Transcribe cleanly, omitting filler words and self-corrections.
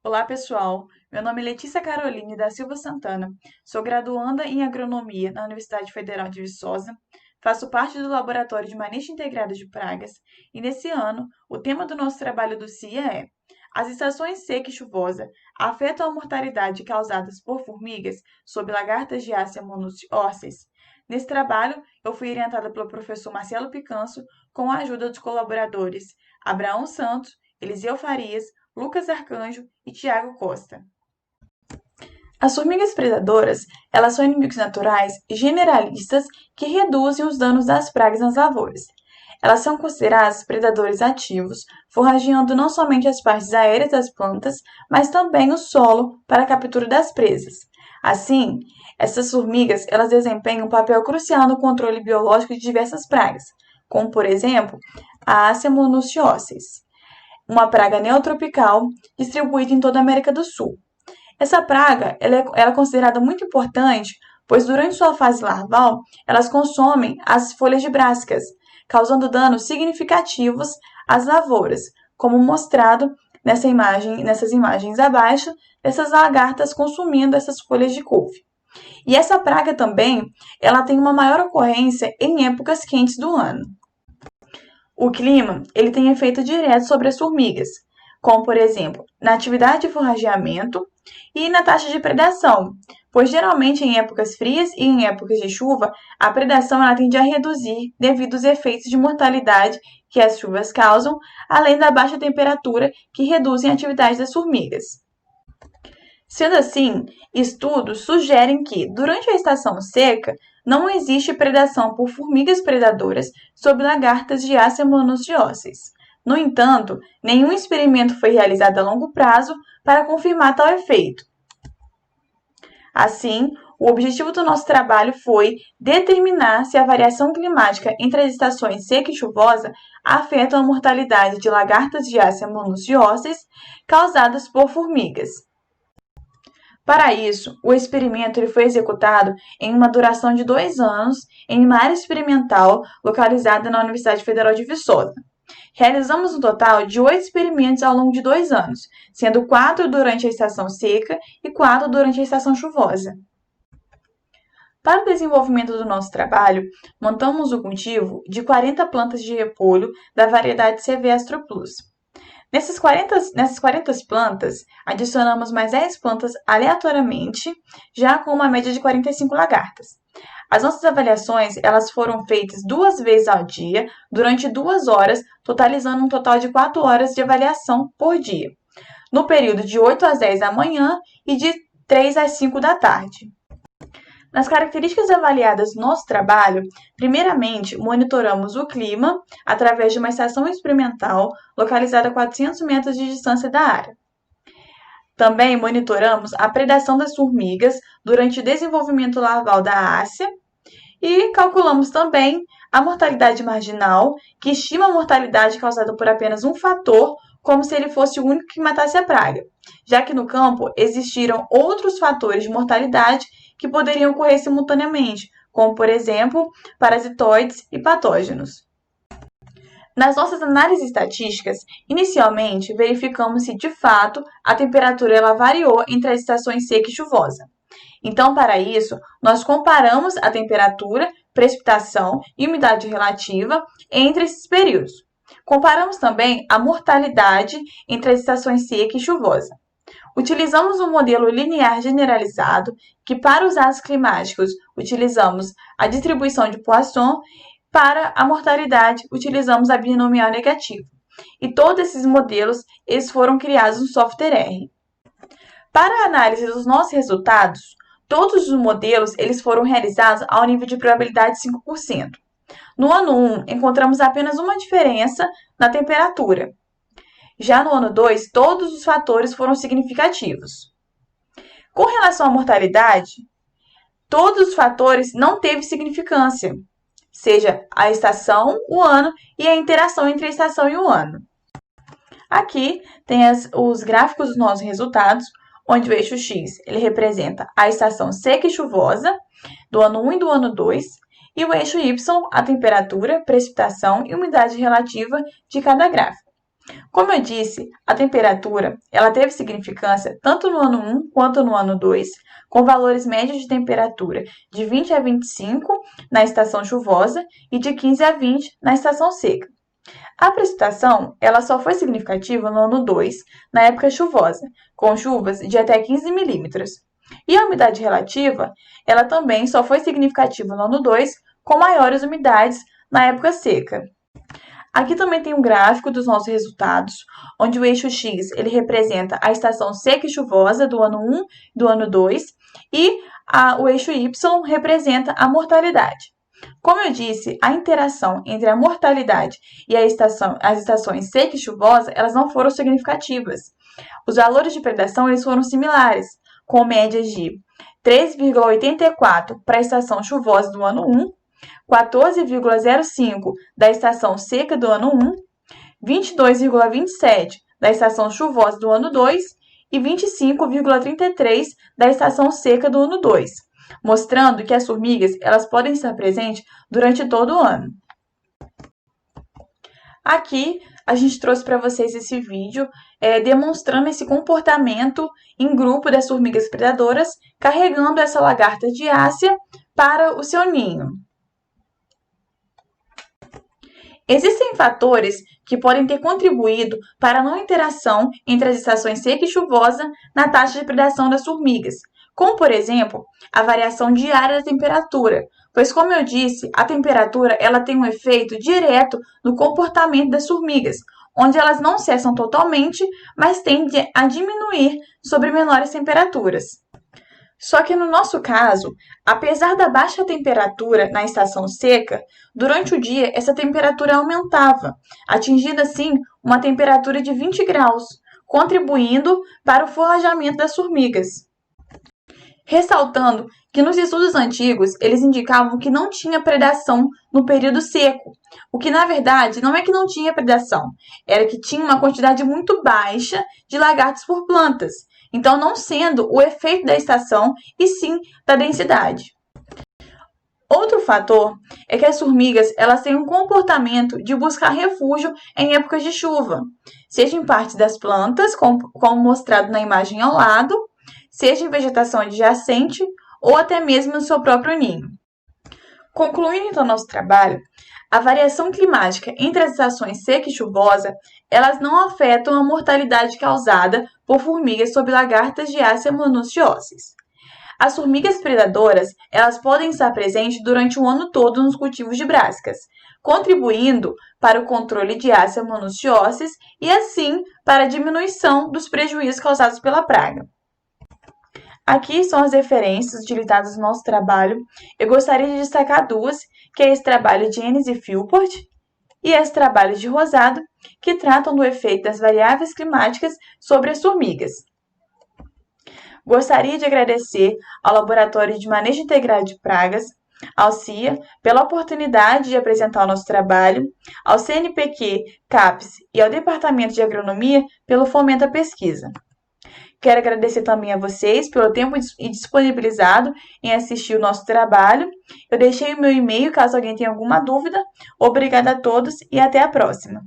Olá, pessoal. Meu nome é Letícia Caroline da Silva Santana. Sou graduanda em agronomia na Universidade Federal de Viçosa. Faço parte do Laboratório de Manejo Integrado de Pragas e, nesse ano, o tema do nosso trabalho do CIA é: as estações seca e chuvosa afetam a mortalidade causadas por formigas sob lagartas de Ásia monoosseis. Nesse trabalho, eu fui orientada pelo professor Marcelo Picanso com a ajuda dos colaboradores Abraão Santos, Eliseu Farias, Lucas Arcanjo e Tiago Costa. As formigas predadoras, elas são inimigos naturais e generalistas que reduzem os danos das pragas nas lavouras. Elas são consideradas predadores ativos, forrageando não somente as partes aéreas das plantas, mas também o solo para a captura das presas. Assim, essas formigas elas desempenham um papel crucial no controle biológico de diversas pragas, como, por exemplo, a Ásia monoosseis, uma praga neotropical distribuída em toda a América do Sul. Essa praga ela é considerada muito importante, pois durante sua fase larval, elas consomem as folhas de brassicas, causando danos significativos às lavouras, como mostrado nessas imagens abaixo, dessas lagartas consumindo essas folhas de couve. E essa praga também, ela tem uma maior ocorrência em épocas quentes do ano. O clima, ele tem efeito direto sobre as formigas, como, por exemplo, na atividade de forrageamento e na taxa de predação, pois geralmente em épocas frias e em épocas de chuva, a predação ela tende a reduzir devido aos efeitos de mortalidade que as chuvas causam, além da baixa temperatura que reduzem a atividade das formigas. Sendo assim, estudos sugerem que, durante a estação seca, não existe predação por formigas predadoras sobre lagartas de Ásia monoosseis. No entanto, nenhum experimento foi realizado a longo prazo para confirmar tal efeito. Assim, o objetivo do nosso trabalho foi determinar se a variação climática entre as estações seca e chuvosa afeta a mortalidade de lagartas de Ásia monoosseis causadas por formigas. Para isso, o experimento foi executado em uma duração de 2 anos em uma área experimental localizada na Universidade Federal de Viçosa. Realizamos um total de 8 experimentos ao longo de 2 anos, sendo 4 durante a estação seca e 4 durante a estação chuvosa. Para o desenvolvimento do nosso trabalho, montamos o cultivo de 40 plantas de repolho da variedade CV Astro Plus. Nessas 40 plantas, adicionamos mais 10 plantas aleatoriamente, já com uma média de 45 lagartas. As nossas avaliações elas foram feitas 2 vezes ao dia, durante 2 horas, totalizando um total de 4 horas de avaliação por dia, no período de 8 às 10 da manhã e de 3 às 5 da tarde. Nas características avaliadas no nosso trabalho, primeiramente, monitoramos o clima através de uma estação experimental localizada a 400 metros de distância da área. Também monitoramos a predação das formigas durante o desenvolvimento larval da Ásia e calculamos também a mortalidade marginal, que estima a mortalidade causada por apenas um fator, como se ele fosse o único que matasse a praga, já que no campo existiram outros fatores de mortalidade que poderiam ocorrer simultaneamente, como, por exemplo, parasitoides e patógenos. Nas nossas análises estatísticas, inicialmente verificamos se, de fato, a temperatura ela variou entre as estações seca e chuvosa. Então, para isso, nós comparamos a temperatura, precipitação e umidade relativa entre esses períodos. Comparamos também a mortalidade entre as estações seca e chuvosa. Utilizamos um modelo linear generalizado, que para os dados climáticos utilizamos a distribuição de Poisson, para a mortalidade utilizamos a binomial negativa. E todos esses modelos eles foram criados no software R. Para a análise dos nossos resultados, todos os modelos eles foram realizados ao nível de probabilidade de 5%. No ano 1, encontramos apenas uma diferença na temperatura. Já no ano 2, todos os fatores foram significativos. Com relação à mortalidade, todos os fatores não teve significância, seja a estação, o ano e a interação entre a estação e o ano. Aqui tem os gráficos dos nossos resultados, onde o eixo X ele representa a estação seca e chuvosa do ano 1 e do ano 2, e o eixo Y a temperatura, precipitação e umidade relativa de cada gráfico. Como eu disse, a temperatura ela teve significância tanto no ano 1 quanto no ano 2, com valores médios de temperatura de 20 a 25 na estação chuvosa e de 15 a 20 na estação seca. A precipitação ela só foi significativa no ano 2, na época chuvosa, com chuvas de até 15 milímetros. E a umidade relativa ela também só foi significativa no ano 2, com maiores umidades na época seca. Aqui também tem um gráfico dos nossos resultados, onde o eixo X ele representa a estação seca e chuvosa do ano 1 e do ano 2, e o eixo Y representa a mortalidade. Como eu disse, a interação entre a mortalidade e as estações seca e chuvosa, elas não foram significativas. Os valores de predação eles foram similares, com médias de 3,84 para a estação chuvosa do ano 1, 14,05 da estação seca do ano 1, 22,27 da estação chuvosa do ano 2 e 25,33 da estação seca do ano 2, mostrando que as formigas elas podem estar presentes durante todo o ano. Aqui a gente trouxe para vocês esse vídeo demonstrando esse comportamento em grupo das formigas predadoras carregando essa lagarta diácea para o seu ninho. Existem fatores que podem ter contribuído para a não interação entre as estações seca e chuvosa na taxa de predação das formigas, como, por exemplo, a variação diária da temperatura, pois, como eu disse, a temperatura ela tem um efeito direto no comportamento das formigas, onde elas não cessam totalmente, mas tendem a diminuir sobre menores temperaturas. Só que no nosso caso, apesar da baixa temperatura na estação seca, durante o dia essa temperatura aumentava, atingindo assim uma temperatura de 20 graus, contribuindo para o forrajamento das formigas. Ressaltando que nos estudos antigos eles indicavam que não tinha predação no período seco, o que na verdade não é que não tinha predação, era que tinha uma quantidade muito baixa de lagartos por plantas, então não sendo o efeito da estação e sim da densidade. Outro fator é que as formigas elas têm um comportamento de buscar refúgio em épocas de chuva, seja em parte das plantas, como mostrado na imagem ao lado, seja em vegetação adjacente ou até mesmo no seu próprio ninho. Concluindo então nosso trabalho, a variação climática entre as estações seca e chuvosa, elas não afetam a mortalidade causada por formigas sob lagartas diácea mononucleoses. As formigas predadoras, elas podem estar presentes durante o ano todo nos cultivos de brásicas, contribuindo para o controle de Aedes mononucleoses e assim para a diminuição dos prejuízos causados pela praga. Aqui são as referências utilizadas no nosso trabalho. Eu gostaria de destacar duas, que é esse trabalho de Ennis e Philpott e esse trabalho de Rosado, que tratam do efeito das variáveis climáticas sobre as formigas. Gostaria de agradecer ao Laboratório de Manejo Integrado de Pragas, ao CIA, pela oportunidade de apresentar o nosso trabalho, ao CNPq, CAPES e ao Departamento de Agronomia pelo fomento à pesquisa. Quero agradecer também a vocês pelo tempo disponibilizado em assistir o nosso trabalho. Eu deixei o meu e-mail caso alguém tenha alguma dúvida. Obrigada a todos e até a próxima!